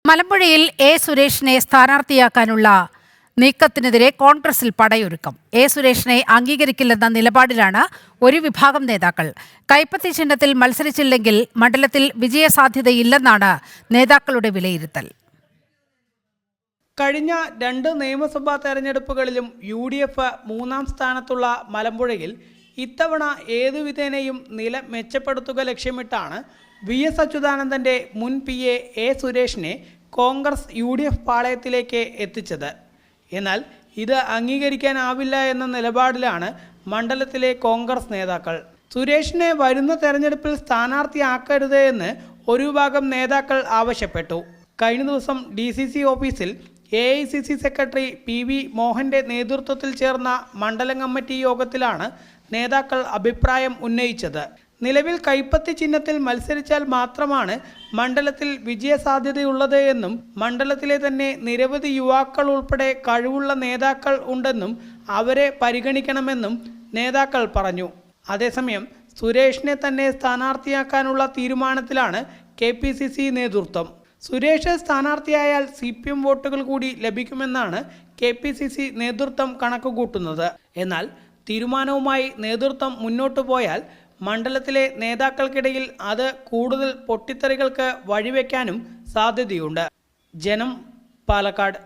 മലമ്പുഴയിൽ A സുരേഷിനെ സ്ഥാനാർത്ഥിയാക്കാനുള്ള നീക്കത്തിനെതിരെ കോൺഗ്രസിൽ പടയൊരുക്കം. എ സുരേഷിനെ അംഗീകരിക്കില്ലെന്ന നിലപാടിലാണ് ഒരു വിഭാഗം നേതാക്കൾ. കൈപ്പത്തി ചിഹ്നത്തിൽ മത്സരിച്ചില്ലെങ്കിൽ മണ്ഡലത്തിൽ വിജയസാധ്യതയില്ലെന്നാണ് നേതാക്കളുടെ വിലയിരുത്തൽ. കഴിഞ്ഞ 2 നിയമസഭാ തെരഞ്ഞെടുപ്പുകളിലും UDF മൂന്നാം സ്ഥാനത്തുള്ള മലമ്പുഴയിൽ ഇത്തവണ ഏതുവിധേനയും നില മെച്ചപ്പെടുത്തുക ലക്ഷ്യമിട്ടാണ് VS അച്യുതാനന്ദൻ്റെ മുൻ PA എ സുരേഷിനെ കോൺഗ്രസ് UDF പാളയത്തിലേക്ക് എത്തിച്ചത്. എന്നാൽ ഇത് അംഗീകരിക്കാനാവില്ല എന്ന നിലപാടിലാണ് മണ്ഡലത്തിലെ കോൺഗ്രസ് നേതാക്കൾ. സുരേഷിനെ വരുന്ന തെരഞ്ഞെടുപ്പിൽ സ്ഥാനാർത്ഥിയാക്കരുത് എന്ന് ഒരു വിഭാഗം നേതാക്കൾ ആവശ്യപ്പെട്ടു. കഴിഞ്ഞ ദിവസം DCC ഓഫീസിൽ AICC സെക്രട്ടറി PV മോഹൻ്റെ നേതൃത്വത്തിൽ ചേർന്ന മണ്ഡലം കമ്മിറ്റി യോഗത്തിലാണ് നേതാക്കൾ അഭിപ്രായം ഉന്നയിച്ചത്. നിലവിൽ കൈപ്പത്തി ചിഹ്നത്തിൽ മത്സരിച്ചാൽ മാത്രമാണ് മണ്ഡലത്തിൽ വിജയസാധ്യതയുള്ളത് എന്നും മണ്ഡലത്തിലെ തന്നെ നിരവധി യുവാക്കൾ ഉൾപ്പെടെ കഴിവുള്ള നേതാക്കൾ ഉണ്ടെന്നും അവരെ പരിഗണിക്കണമെന്നും നേതാക്കൾ പറഞ്ഞു. അതേസമയം സുരേഷിനെ തന്നെ സ്ഥാനാർത്ഥിയാക്കാനുള്ള തീരുമാനത്തിലാണ് KPCC നേതൃത്വം. സുരേഷ് സ്ഥാനാർത്ഥിയായാൽ CPM വോട്ടുകൾ കൂടി ലഭിക്കുമെന്നാണ് KPCC നേതൃത്വം കണക്കുകൂട്ടുന്നത്. എന്നാൽ തീരുമാനവുമായി നേതൃത്വം മുന്നോട്ടു പോയാൽ മണ്ഡലത്തിലെ നേതാക്കൾക്കിടയിൽ അത് കൂടുതൽ പൊട്ടിത്തെറികൾക്ക് വഴിവെക്കാനും സാധ്യതയുണ്ട്. ജനം, പാലക്കാട്.